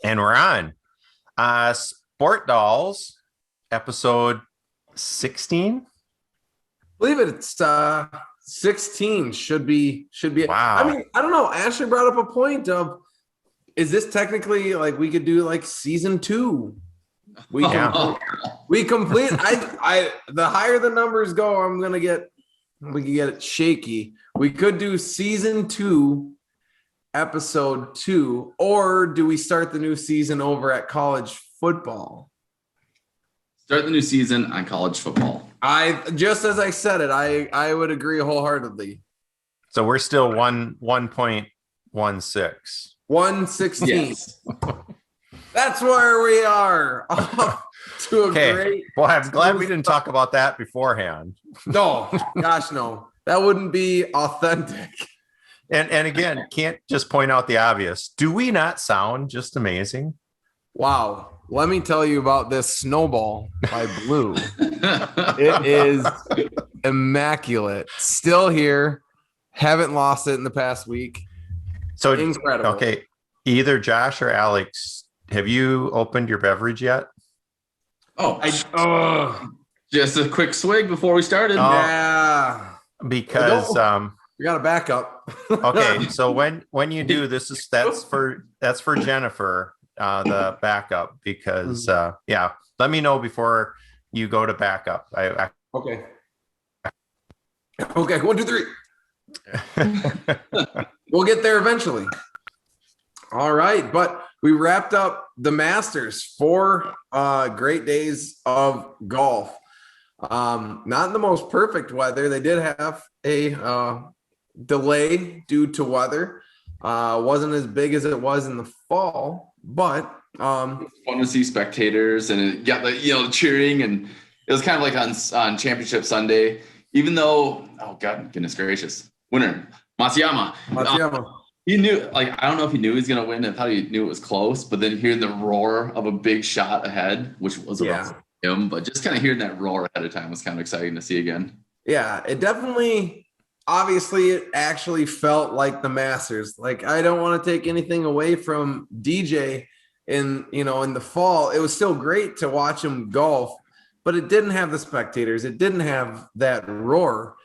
And we're on. Sport Dolls, episode 16. Believe it, it's 16 should be. Wow. I mean, I don't know. Ashley brought up a point of, is this technically like we could do like season 2? We complete. I the higher the numbers go, we can get it shaky. We could do season 2, episode 2, or do we start the new season over at college football? Start the new season on college football. Just as I said it, I would agree wholeheartedly. So we're still 1.16. 116. Yes. That's where we are. To a great. Well, I'm glad we didn't talk about that beforehand. No, gosh, no. That wouldn't be authentic. And again, can't just point out the obvious. Do we not sound just amazing? Wow. Let me tell you about this Snowball by Blue. It is immaculate. Still here. Haven't lost it in the past week. So incredible. Okay. Either Josh or Alex, have you opened your beverage yet? Just a quick swig before we started. Yeah. Because we got a backup. Okay, so when you do this, that's for Jennifer, the backup, because let me know before you go to backup. Okay, 1, 2, 3. We'll get there eventually. All right, but we wrapped up the Masters. 4 great days of golf. Not in the most perfect weather. They did have a delay due to weather. Wasn't as big as it was in the fall, but fun to see spectators and the cheering, and it was kind of like on Championship Sunday. Even though, goodness gracious, winner Matsuyama. He knew, I don't know if he knew he was going to win. I thought he knew it was close, but then hearing the roar of a big shot ahead, which was around him, but just kind of hearing that roar ahead of time was kind of exciting to see again. Yeah, it definitely, obviously, it actually felt like the Masters. Like, I don't want to take anything away from DJ in the fall. It was still great to watch him golf, but it didn't have the spectators. It didn't have that roar.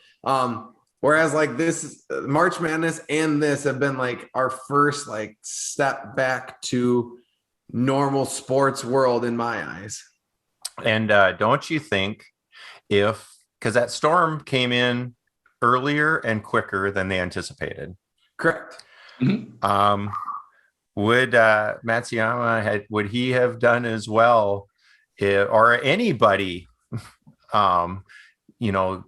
Whereas like this March Madness and this have been like our first like step back to normal sports world in my eyes. And don't you think because that storm came in earlier and quicker than they anticipated? Correct. Mm-hmm. Would Matsuyama would he have done as well or anybody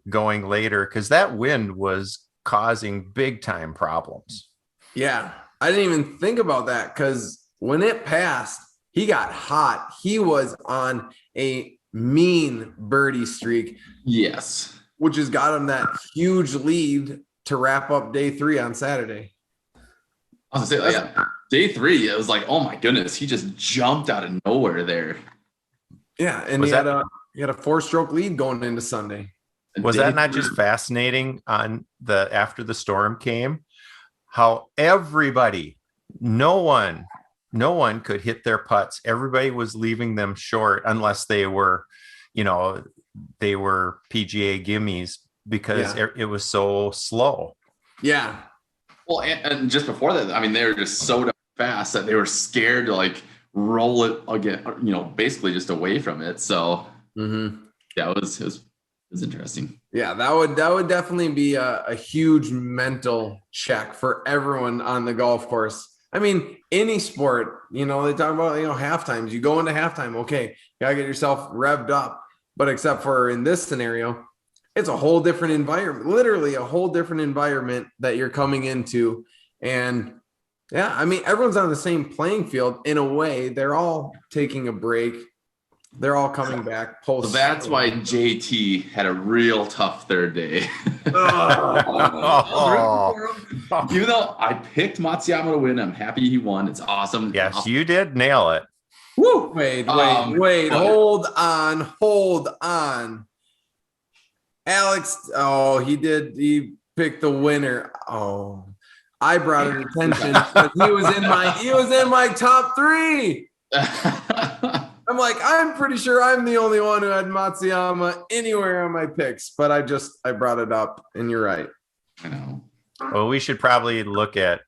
going later, because that wind was causing big time problems. Yeah, I didn't even think about that, because when it passed, he got hot. He was on a mean birdie streak. Yes. Which has got him that huge lead to wrap up day 3 on Saturday. I was gonna say, day 3, it was like, oh my goodness, he just jumped out of nowhere there. Yeah, and he had a 4-stroke lead going into Sunday. Was that not just fascinating after the storm came? How everybody, no one could hit their putts. Everybody was leaving them short unless they were PGA gimmies, because it was so slow. Yeah. Well, and just before that, I mean, they were just so fast that they were scared to like roll it again, basically just away from it. So yeah, it was interesting. Yeah, that would definitely be a huge mental check for everyone on the golf course. I mean, any sport, they talk about, halftimes. You go into halftime, okay, you gotta get yourself revved up. But except for in this scenario, it's a whole different environment, literally a whole different environment that you're coming into. And yeah, I mean, everyone's on the same playing field in a way. They're all taking a break. They're all coming back post. So that's why JT had a real tough third day. Even though I picked Matsuyama to win, I'm happy he won. It's awesome. Yes, you did nail it. Woo! Wait. Hold on. Alex, he picked the winner. Oh, I brought it attention because he was in my top 3. I'm like, I'm pretty sure I'm the only one who had Matsuyama anywhere on my picks, but I brought it up, and you're right. I know. Well, we should probably look at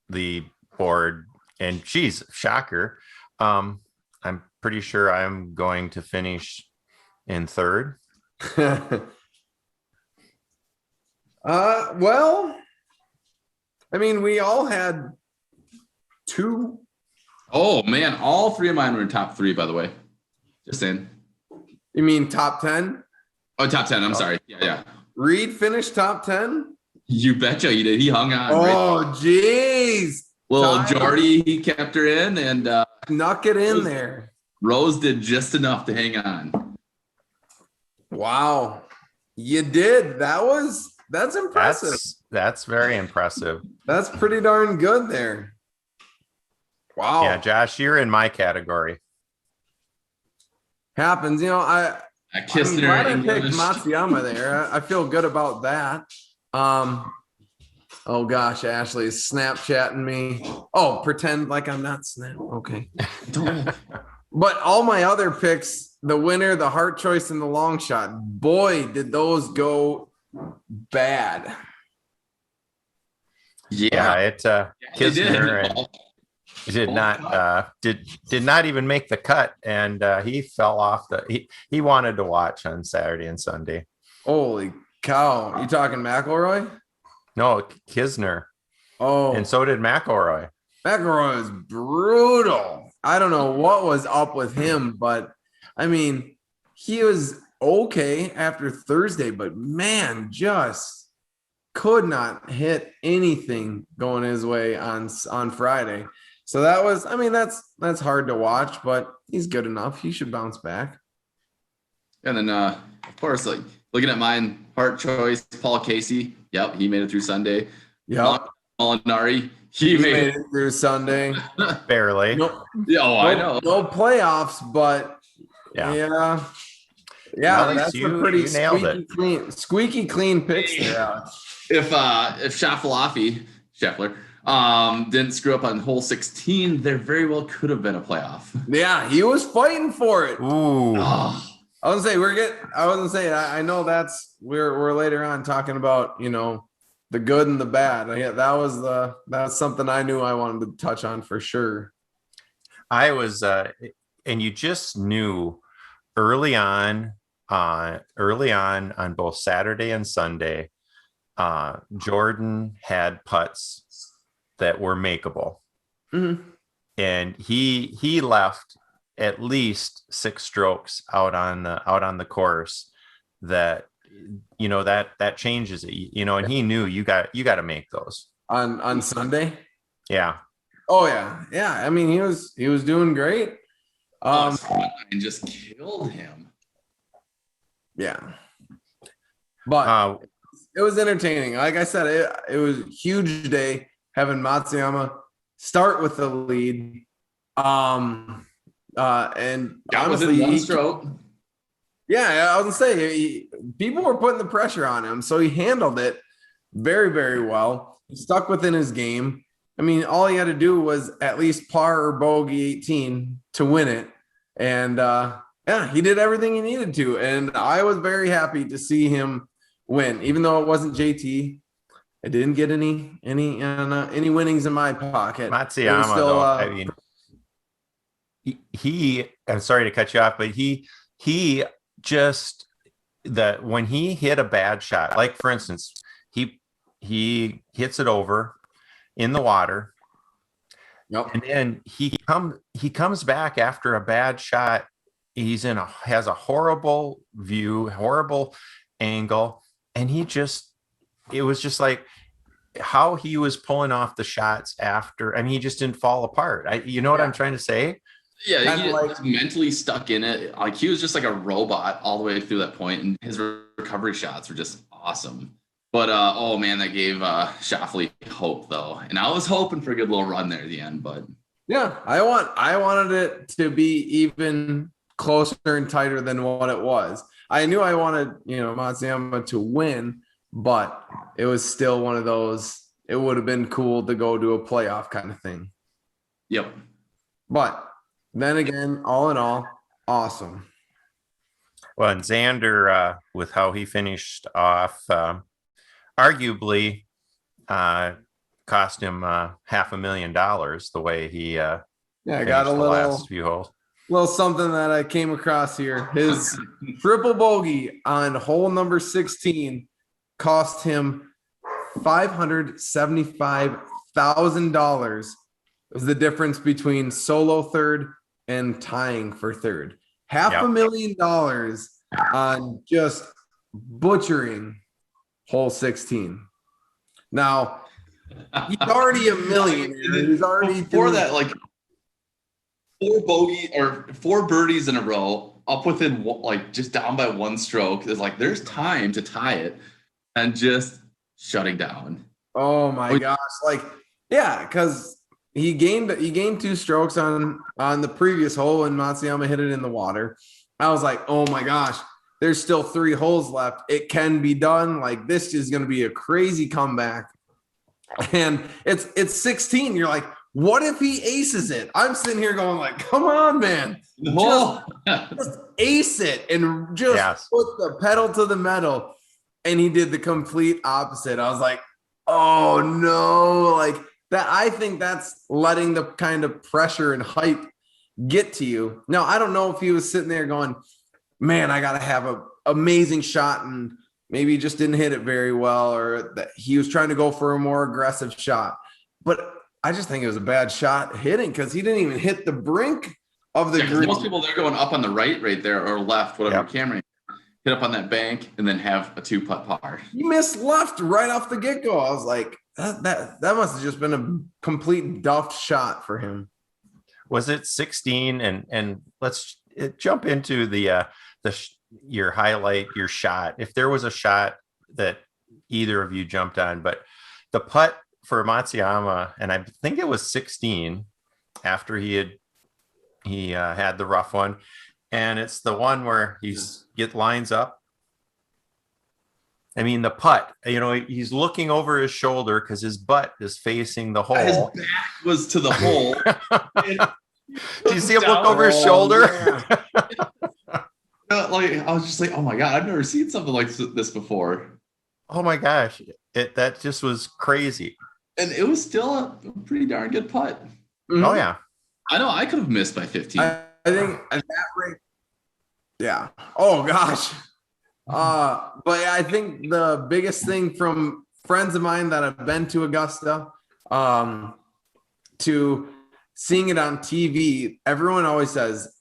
the board, and geez, shocker. I'm pretty sure I'm going to finish in 3rd. Well, I mean, we all had 2. Oh man, all 3 of mine were in top 3, by the way. Just saying. You mean top 10? Oh, top 10. I'm sorry. Yeah. Reed finished top 10? You betcha he did. He hung on. Oh, jeez. Little Jordy, he kept her in, and snuck it in there. Rose did just enough to hang on. Wow. You did. That's impressive. That's very impressive. That's pretty darn good there. Wow. Yeah, Josh, you're in my category. Happens. I kissed her glad in I picked English. Matsuyama there. I feel good about that. Oh gosh, Ashley is Snapchatting me. Oh, pretend like I'm not Snap. Okay. But all my other picks, the winner, the heart choice, and the long shot, boy, did those go bad. Yeah, it Kisner did not even make the cut, and he fell off he wanted to watch on Saturday and Sunday. Holy cow. You talking McElroy? No, Kisner. Oh, And so did McElroy. McElroy was brutal. I don't know what was up with him, but I mean, he was okay after Thursday, but man, just could not hit anything going his way on Friday. So that was, I mean, that's hard to watch, but he's good enough. He should bounce back. And then, of course, like looking at mine, heart choice, Paul Casey. Yep, he made it through Sunday. Yep. Molinari, He made it through Sunday. Barely. I know. No playoffs, but yeah. Well, That's you a pretty nailed it. squeaky clean picks there. If Scheffler didn't screw up on hole 16, there very well could have been a playoff. Yeah, he was fighting for it. Ooh. Oh, I wasn't saying I know we're later on talking about, the good and the bad. That's something I knew I wanted to touch on for sure. I was and you just knew early on both Saturday and Sunday, Jordan had putts that were makeable. Mm-hmm. And he left at least 6 strokes out on the course that that changes it, and he knew you got to make those On Sunday. Yeah. Oh yeah. I mean, he was doing great. and just killed him. Yeah, but it was entertaining. Like I said, it was a huge day having Matsuyama start with the lead. And That was honestly, in one stroke. Yeah, I was gonna say people were putting the pressure on him, so he handled it very, very well. He stuck within his game. I mean, all he had to do was at least par or bogey 18 to win it, and he did everything he needed to. And I was very happy to see him win, even though it wasn't JT. I didn't get any winnings in my pocket. Matsuyama, still, though, I mean, he. I'm sorry to cut you off, but he just when he hit a bad shot, like for instance, he hits it over in the water. Yep. And then he comes back after a bad shot. Has a horrible view, horrible angle, and it was just like how he was pulling off the shots after. I mean, he just didn't fall apart. What I'm trying to say? Yeah, he was mentally stuck in it. Like he was just like a robot all the way through that point, and his recovery shots were just awesome. But oh man, that gave Schauffele hope though, and I was hoping for a good little run there at the end. But yeah, I wanted it to be even closer and tighter than what it was. I knew I wanted Matsuyama to win, but it was still one of those it would have been cool to go to a playoff kind of thing. Yep. But then again, all in all, awesome. Well, and Xander, with how he finished off, arguably cost him $500,000 the way he I finished got a the last few holes. little something that I came across here. His triple bogey on hole number 16 cost him $575,000. It was the difference between solo third and tying for third. $500,000 on just butchering hole 16. Now, he's already a millionaire. He's already before that, like 4 birdies in a row, up within like just down by 1 stroke. Is like there's time to tie it, and just shutting down. Oh my gosh! Like, yeah, because he gained 2 strokes on the previous hole, and Matsuyama hit it in the water. I was like, oh my gosh, there's still 3 holes left. It can be done. Like, this is going to be a crazy comeback. And it's 16. You're like, what if he aces it? I'm sitting here going like, come on, man. Just ace it and just put the pedal to the metal. And he did the complete opposite. I was like, oh no. Like that, I think that's letting the kind of pressure and hype get to you. Now, I don't know if he was sitting there going, man, I got to have an amazing shot, and maybe he just didn't hit it very well, or that he was trying to go for a more aggressive shot. But I just think it was a bad shot hitting because he didn't even hit the brink of the green. Most people, they're going up on the right there, or left, whatever camera. Hit up on that bank and then have a 2-putt par. He missed left right off the get-go. I was like, that must have just been a complete duff shot for him. Was it 16? And let's jump into your highlight, your shot. If there was a shot that either of you jumped on, but the putt for Matsuyama, and I think it was 16 after he had the rough one, and it's the one where lines up. I mean, the putt, he's looking over his shoulder because his butt is facing the hole. His back was to the hole. Do you see him look over his shoulder? Like, I was just like, oh my God, I've never seen something like this before. Oh my gosh. That just was crazy. And it was still a pretty darn good putt. Mm-hmm. Oh yeah. I know I could have missed by 15. I think at that rate, yeah. Oh gosh. But I think the biggest thing from friends of mine that have been to Augusta, to seeing it on TV, everyone always says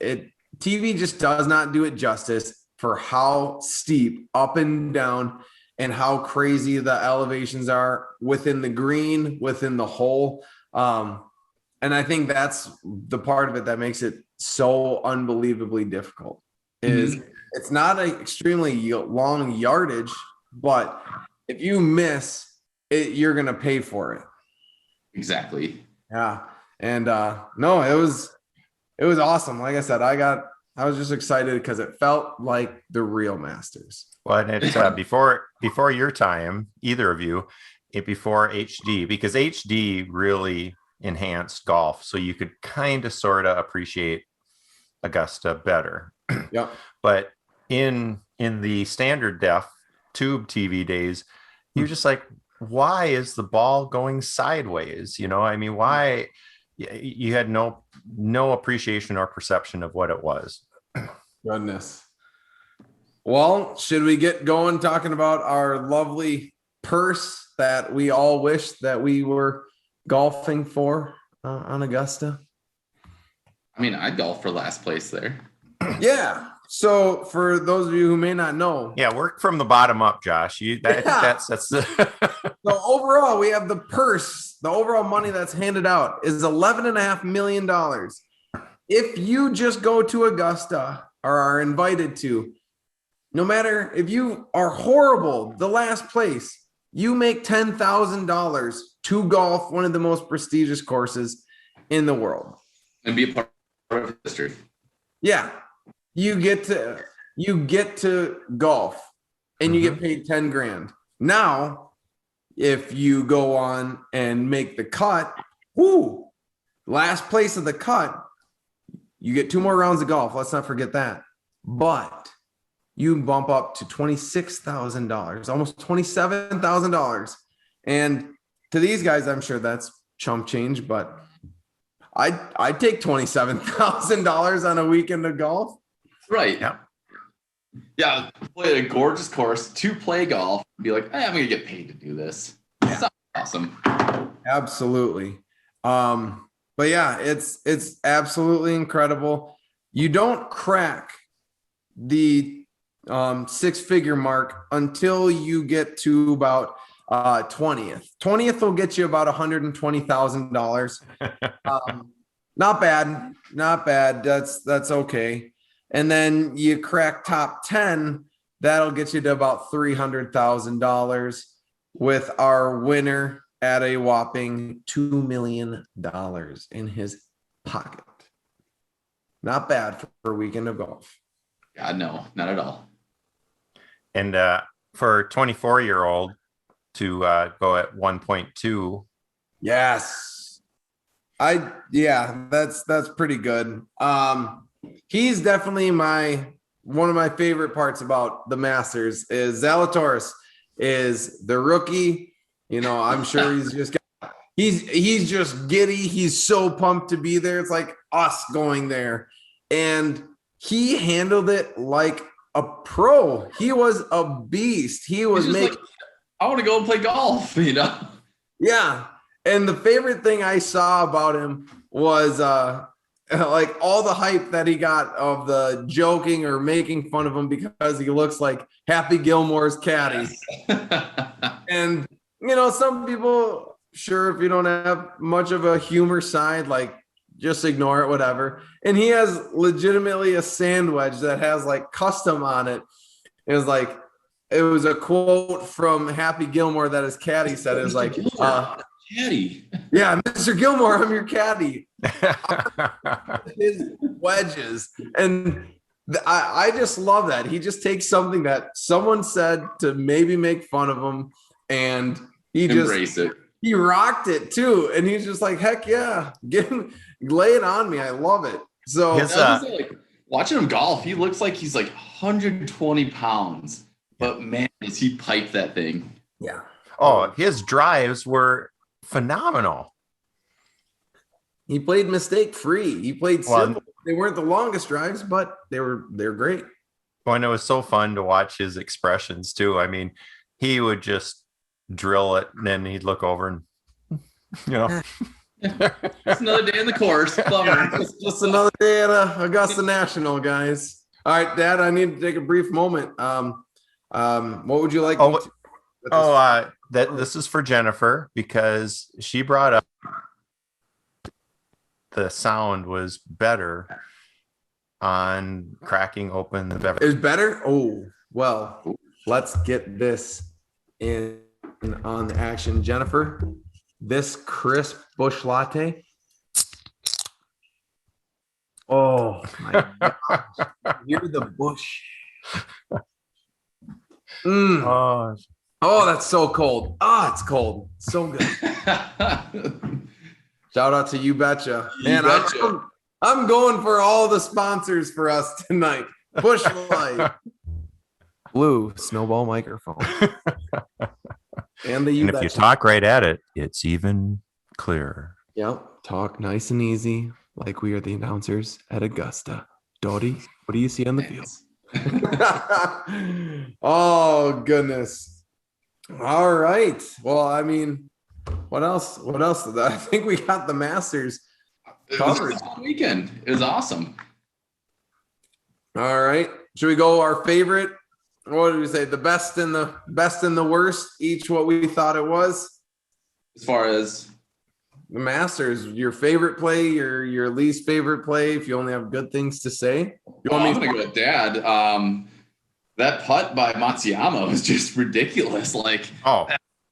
TV just does not do it justice for how steep up and down and how crazy the elevations are within the green, within the hole. And I think that's the part of it that makes it so unbelievably difficult. Is it's not an extremely long yardage, but if you miss it, you're going to pay for it. Exactly. Yeah. And no, it was awesome. Like I said, I was just excited because it felt like the real Masters. Well, and it's before your time, either of you, before HD, because HD really enhanced golf, so you could kind of sort of appreciate Augusta better. Yeah. But in the standard def tube TV days, you're just like, why is the ball going sideways? I mean, why? You had no appreciation or perception of what it was. Goodness. Well, should we get going talking about our lovely purse that we all wish that we were golfing for on Augusta? I mean, I'd golf for last place there. Yeah. So for those of you who may not know. Yeah, work from the bottom up, Josh. I think that's the So overall, we have the purse. The overall money that's handed out is $11.5 million. If you just go to Augusta or are invited to, no matter if you are horrible, the last place, you make $10,000 to golf one of the most prestigious courses in the world. And be a part of history. Yeah. You get to golf and you get paid 10 grand. Now, if you go on and make the cut, last place of the cut, you get 2 more rounds of golf. Let's not forget that. But you bump up to $26,000, almost $27,000. And to these guys, I'm sure that's chump change, but I'd take $27,000 on a weekend of golf. Right. Yeah. Play a gorgeous course to play golf. Be like, hey, I'm going to get paid to do this. That's awesome. Absolutely. But yeah, it's absolutely incredible. You don't crack the 6-figure mark until you get to about 20th. 20th will get you about $120,000. Not bad. That's okay. And then you crack top 10, that'll get you to about $300,000, with our winner at a whopping $2 million in his pocket. Not bad for a weekend of golf. God, no, not at all. And for a 24-year-old to go at 1.2. Yes. That's pretty good. He's definitely one of my favorite parts about the Masters is Zalatoris is the rookie. You know, I'm sure he's just giddy. He's so pumped to be there. It's like us going there. And he handled it like a pro. He was a beast. He was making. Like, I want to go and play golf, you know? Yeah. And the favorite thing I saw about him was like all the hype that he got of the joking or making fun of him because he looks like Happy Gilmore's caddy. And, you know, some people, sure, if you don't have much of a humor side, like just ignore it, whatever. And he has legitimately a sand wedge that has like custom on it. It was like, it was a quote from Happy Gilmore that his caddy said. It was like, caddy. Yeah, Mr. Gilmore, I'm your caddy. His wedges. And I just love that. He just takes something that someone said to maybe make fun of him, and he embrace it. He rocked it too. And he's just like, heck yeah, lay it on me. I love it. So like, watching him golf, he looks like he's like 120 pounds. But man, does he pipe that thing. Yeah. Oh, his drives were phenomenal. He played mistake free. He played simple. They weren't the longest drives, but they're great. Well, and it was so fun to watch his expressions too. I mean, he would just drill it, and then he'd look over and, you know. It's another day in the course. Just another day at Augusta National, guys. All right, Dad, I need to take a brief moment. What would you like? This is for Jennifer because she brought up the sound was better on cracking open the beverage. It was better? Oh, well, let's get this in on the action. Jennifer, this crisp bush latte. Oh, my gosh. You're the bush. Oh, that's so cold. It's cold. So good. Shout out to You Betcha. Man, I'm going for all the sponsors for us tonight. Bush Light. Blue Snowball microphone. And if you talk right at it, it's even clearer. Yep. Talk nice and easy, like we are the announcers at Augusta. Dodie, what do you see on the field? Oh, goodness. All right. Well, I mean, what else? I think we got the Masters covered. It was a weekend. It was awesome. All right. Should we go our favorite? What did we say? The best and the worst, each what we thought it was? As far as the Masters, your favorite play, your least favorite play, if you only have good things to say. I'm going to go with Dad. That putt by Matsuyama was just ridiculous. Like,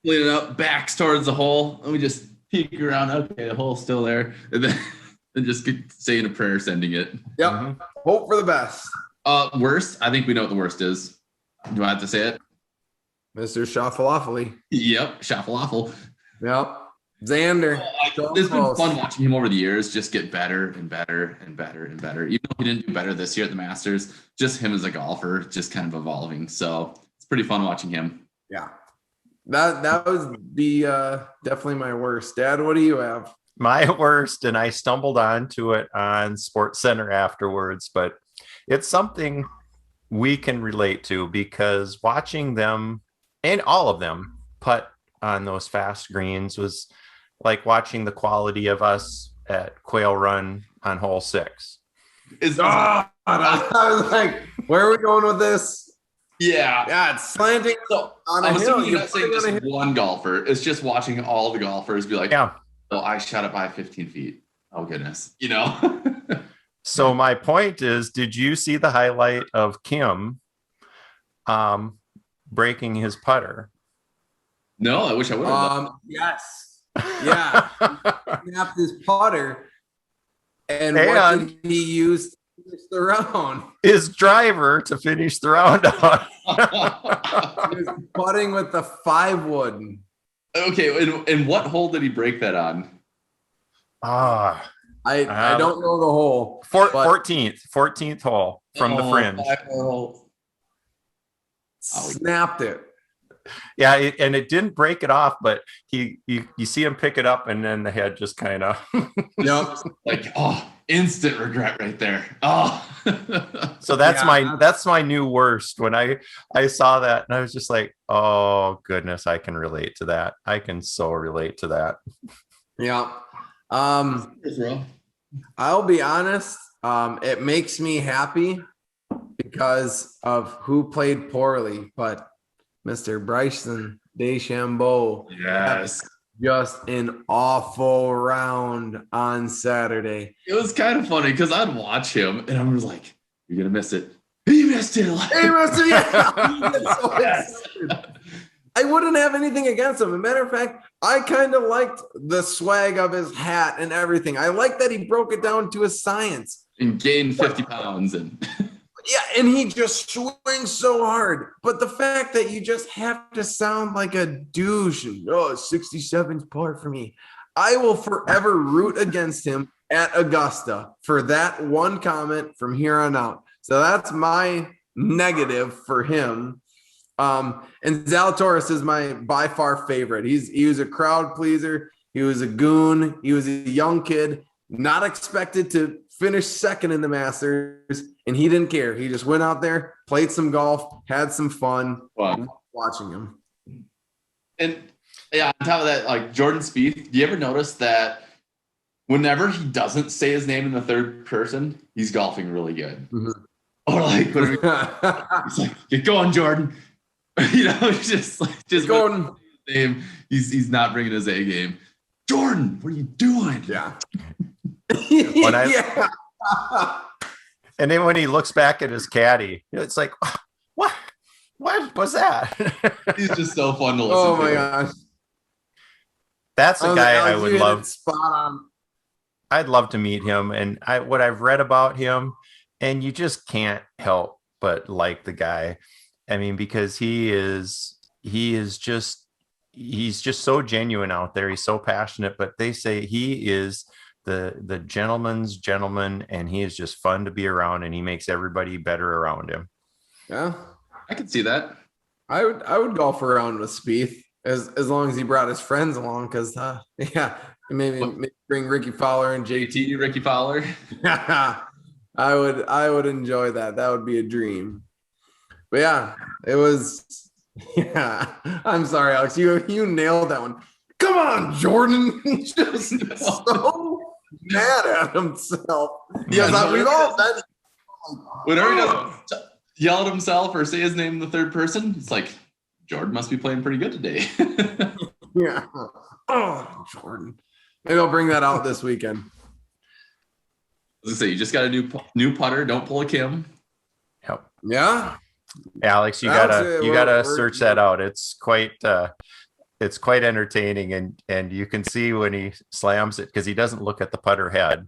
leaning up, backs towards the hole. Let me just peek around. Okay, the hole's still there. And then just saying a prayer, sending it. Yep. Mm-hmm. Hope for the best. Worst, I think we know what the worst is. Do I have to say it? Mr. Shuffleoffly. Yep, Shuffleoffle. Yep. Xander. It's been fun watching him over the years just get better and better and better and better. Even though he didn't do better this year at the Masters, just him as a golfer, just kind of evolving. So it's pretty fun watching him. Yeah. That would be definitely my worst. Dad, what do you have? My worst, and I stumbled onto it on Sports Center afterwards, but it's something we can relate to because watching them and all of them putt on those fast greens was like watching the quality of us at Quail Run on hole 6. I was like, where are we going with this? Yeah. Yeah, it's slanting on a hill. You're not saying just one golfer. It's just watching all the golfers be like, yeah, oh, I shot it by 15 feet. Oh, goodness. You know? So my point is, did you see the highlight of Kim breaking his putter? No, I wish I would have. Yes. Yeah. He snapped his putter. And what did he use to finish the round? His driver to finish the round on. He was putting with the 5-wood. Okay, and what hole did he break that on? I don't know the hole. 14th hole from the fringe. Snapped it. Yeah, and it didn't break it off, but you see him pick it up, and then the head just kind of. Yep. Like, instant regret right there. So that's my new worst. When I saw that, and I was just like, oh goodness, I can relate to that. I can so relate to that. Yeah. I'll be honest. It makes me happy because of who played poorly, but Mr. Bryson DeChambeau. Yes. Just an awful round on Saturday. It was kind of funny because I'd watch him and I was like, you're going to miss it. He missed it. He missed it. Yeah. I wouldn't have anything against him. As a matter of fact, I kind of liked the swag of his hat and everything. I like that he broke it down to a science. And gained 50 pounds. Yeah, and he just swings so hard. But the fact that you just have to sound like a douche and 67's par for me. I will forever root against him at Augusta for that one comment from here on out. So that's my negative for him. And Zalatoris is my by far favorite. He was a crowd pleaser. He was a goon. He was a young kid, not expected to finish second in the Masters, and he didn't care. He just went out there, played some golf, had some fun. Watching him. And yeah, on top of that, like Jordan Spieth, do you ever notice that whenever he doesn't say his name in the third person, he's golfing really good? Mm-hmm. Or like, he's like, get going, Jordan. You know, just going. Name, he's not bringing his A game. Jordan, what are you doing? Yeah. And then when he looks back at his caddy, it's like, what was that? He's just so fun to listen to. Oh my gosh. That's a guy I would love. Spot on. I'd love to meet him. And what I've read about him, and you just can't help but like the guy. I mean, because he's just so genuine out there. He's so passionate, but they say he is the gentleman's gentleman, and he is just fun to be around, and he makes everybody better around him. Yeah, I could see that. I would golf around with Spieth as long as he brought his friends along, because maybe bring Ricky Fowler and JT. Ricky Fowler. I would enjoy that. That would be a dream. But yeah, it was. Yeah, I'm sorry, Alex. You nailed that one. Come on, Jordan. He's just so mad at himself. Because we've all been. Whenever he doesn't yell at himself or say his name in the third person, it's like, Jordan must be playing pretty good today. Yeah. Oh, Jordan. Maybe I'll bring that out this weekend. As I say, you just got a new putter. Don't pull a Kim. Yep. Yeah. Alex, you gotta search that out. It's quite entertaining, and you can see when he slams it, because he doesn't look at the putter head,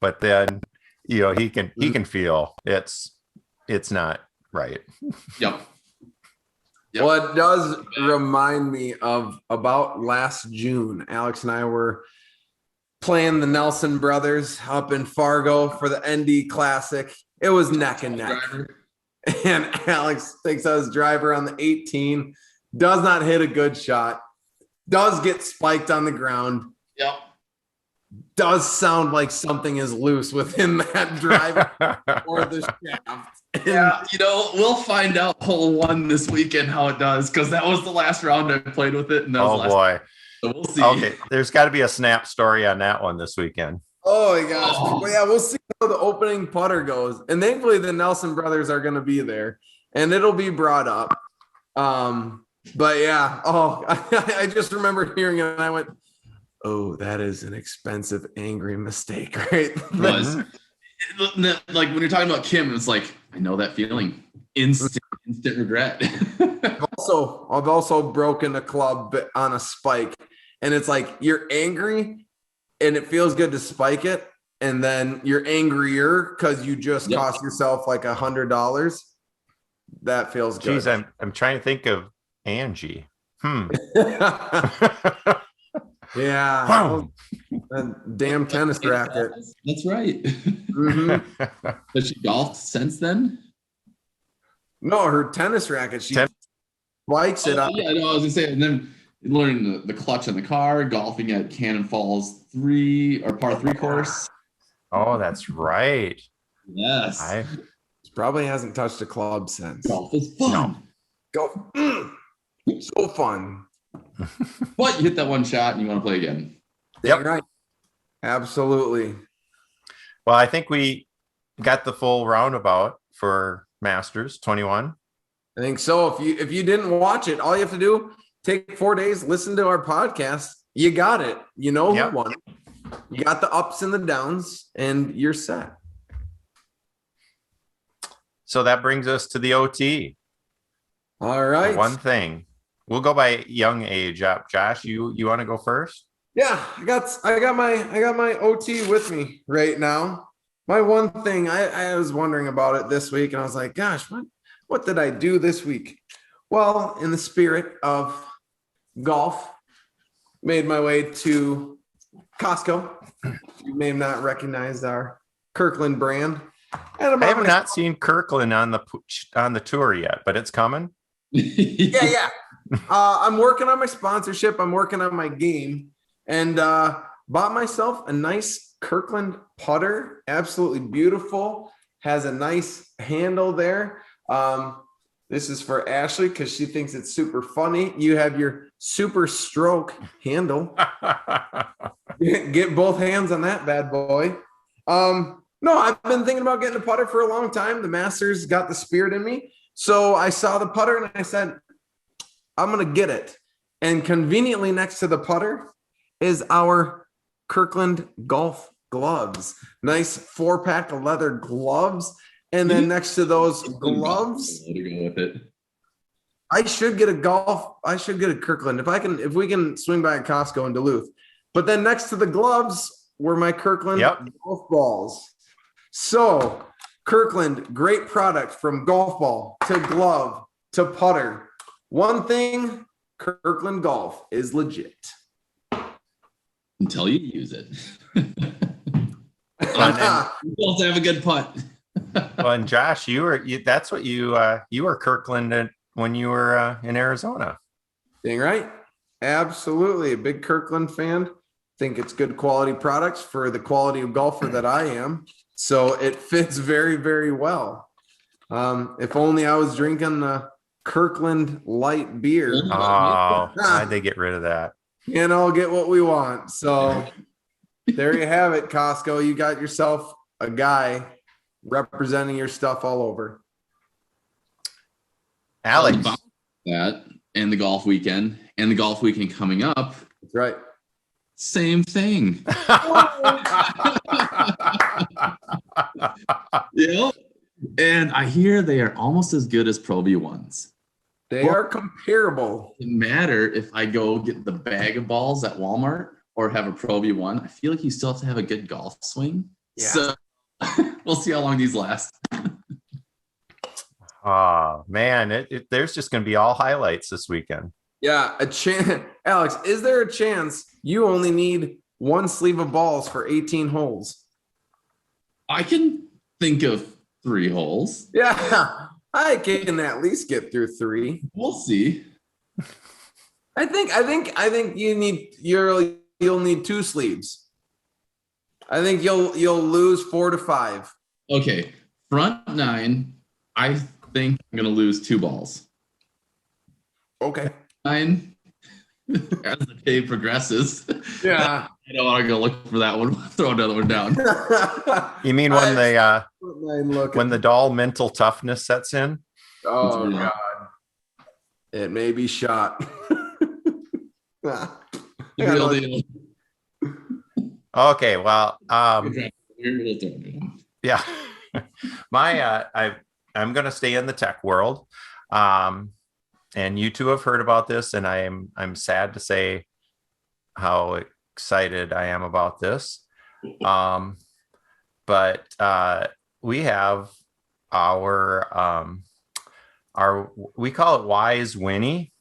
but then he can feel it's not right. Yep. Yep. Well, it does remind me of about last June. Alex and I were playing the Nelson brothers up in Fargo for the ND Classic. It was neck and neck. And Alex takes out his driver on the 18, does not hit a good shot, does get spiked on the ground. Yep. Does sound like something is loose within that driver or the shaft. Yeah, we'll find out hole 1 this weekend how it does, because that was the last round I played with it. And that was boy. So we'll see. Okay, there's got to be a snap story on that one this weekend. Oh my gosh. Well, yeah, we'll see how the opening putter goes. And thankfully the Nelson brothers are going to be there and it'll be brought up. But yeah, I just remember hearing it and I went, oh, that is an expensive, angry mistake, right? It was. Like when you're talking about Kim, it's like, I know that feeling. Instant regret. I've also broken a club on a spike, and it's like you're angry and it feels good to spike it, and then you're angrier because you just cost yourself like $100. That feels good. Geez, I'm trying to think of Angie. Yeah. Wow. That damn tennis racket. That's right. Mm-hmm. Has she golfed since then? No, her tennis racket. She spikes it up. Yeah, no, I was gonna say, and then learning the clutch in the car, golfing at Cannon Falls par 3 course. Oh, that's right. Yes. She probably hasn't touched a club since. Golf is fun. Golf. So fun. But you hit that one shot and you want to play again. Yep. Right. Absolutely. Well, I think we got the full roundabout for Masters 21. I think so. If you didn't watch it, all you have to do, take 4 days, listen to our podcast. You got it. You know who won. You got the ups and the downs, and you're set. So that brings us to the OT. All right. One thing. We'll go by young age up. Josh, you want to go first? Yeah, I got my OT with me right now. My one thing, I was wondering about it this week, and I was like, gosh, what did I do this week? Well, in the spirit of golf, made my way to Costco. You may have not recognized our Kirkland brand. And I have not seen Kirkland on the tour yet, but it's coming. Yeah. I'm working on my sponsorship. I'm working on my game, and bought myself a nice Kirkland putter. Absolutely beautiful. Has a nice handle there. This is for Ashley because she thinks it's super funny. You have your super stroke handle. Get both hands on that bad boy. No, I've been thinking about getting a putter for a long time. The Masters got the spirit in me. So I saw the putter and I said, I'm going to get it. And conveniently next to the putter is our Kirkland golf gloves. Nice 4-pack of leather gloves. And then next to those gloves, to go with it. I should get a Kirkland if we can swing by at Costco in Duluth. But then next to the gloves were my Kirkland golf balls. So Kirkland, great product from golf ball to glove to putter. One thing, Kirkland golf is legit. Until you use it. You also have a good putt. Well, and Josh, you were Kirkland when you were in Arizona. Dang right. Absolutely. A big Kirkland fan. Think it's good quality products for the quality of golfer that I am. So it fits very, very well. If only I was drinking the Kirkland light beer. Oh, why'd they get rid of that? Get what we want. So there you have it, Costco. You got yourself a guy representing your stuff all over. Alex. That and the golf weekend coming up. That's right. Same thing. And I hear they are almost as good as Pro V1s. They are comparable. It doesn't matter if I go get the bag of balls at Walmart or have a Pro V1. I feel like you still have to have a good golf swing. Yeah. So we'll see how long these last. Oh man, there's just going to be all highlights this weekend. Yeah, a chance. Alex, is there a chance you only need one sleeve of balls for 18 holes? I can think of 3 holes. Yeah, I can at least get through 3. We'll see. I think you'll need 2 sleeves. I think you'll lose 4 to 5. Okay, front 9. I think I'm gonna lose 2 balls. Okay. 9 as the day progresses. Yeah. I don't want to go look for that one. Throw another one down. You mean when the dull mental toughness sets in? Oh God. It may be shot. Real deal. Okay, well, yeah. I'm going to stay in the tech world. And you two have heard about this, and I'm sad to say how excited I am about this. But we have our we call it Wise Winnie.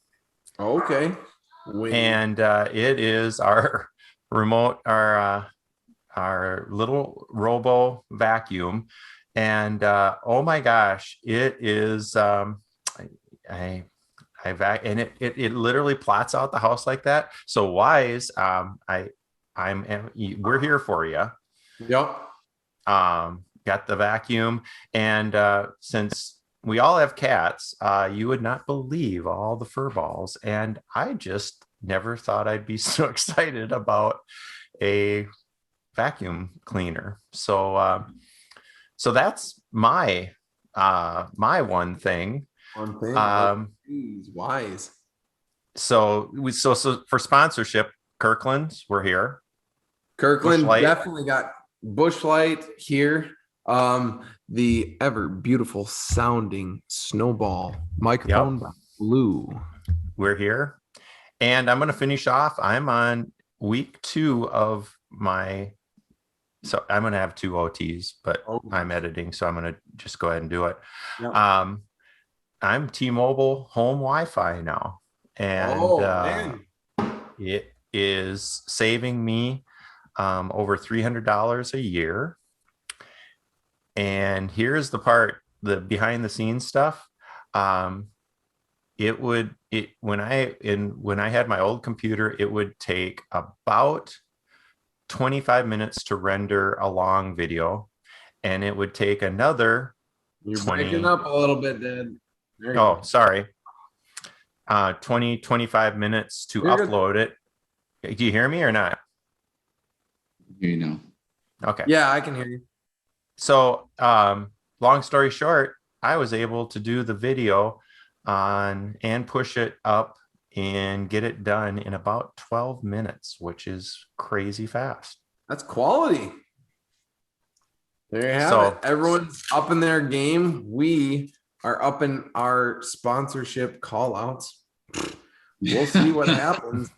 Okay. And it is our remote, our little robo vacuum. And oh my gosh, it is and it literally plots out the house like that. So Wise, we're here for you. Yep. Got the vacuum, and since we all have cats, you would not believe all the fur balls, and I just never thought I'd be so excited about a vacuum cleaner. So so that's my one thing. Geez, Wise. So for sponsorship, Kirkland's, we're here. Kirkland Busch Light. Definitely got Busch Light here. The ever beautiful sounding Snowball microphone by Blue. We're here. And I'm going to finish off. I'm on week 2 of my, so I'm going to have 2 OTs, but I'm editing, so I'm going to just go ahead and do it. Yep. I'm T-Mobile home Wi-Fi now, and it is saving me over $300 a year. And here's the part, the behind the scenes stuff. When I had my old computer, it would take about 25 minutes to render a long video, and it would take another. You're breaking up a little bit, Dad. Oh, sorry. 25 minutes to upload it. Do you hear me or not? You know. Okay. Yeah, I can hear you. So, long story short, I was able to do the video and push it up and get it done in about 12 minutes, which is crazy fast. That's quality. There you have it. Everyone's up in their game. We are up in our sponsorship call outs. We'll see what happens.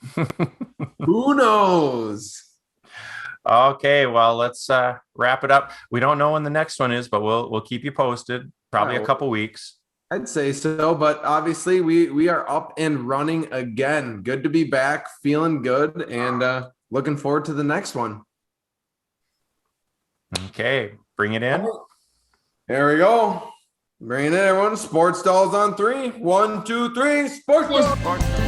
Who knows? Okay, well, let's wrap it up. We don't know when the next one is, but we'll keep you posted. Probably a couple weeks. I'd say so, but obviously we are up and running again. Good to be back, feeling good, and looking forward to the next one. Okay, bring it in. There we go. Bring it in, everyone. SportDAHLZ on 3. 1, 2, 3. SportDAHLZ.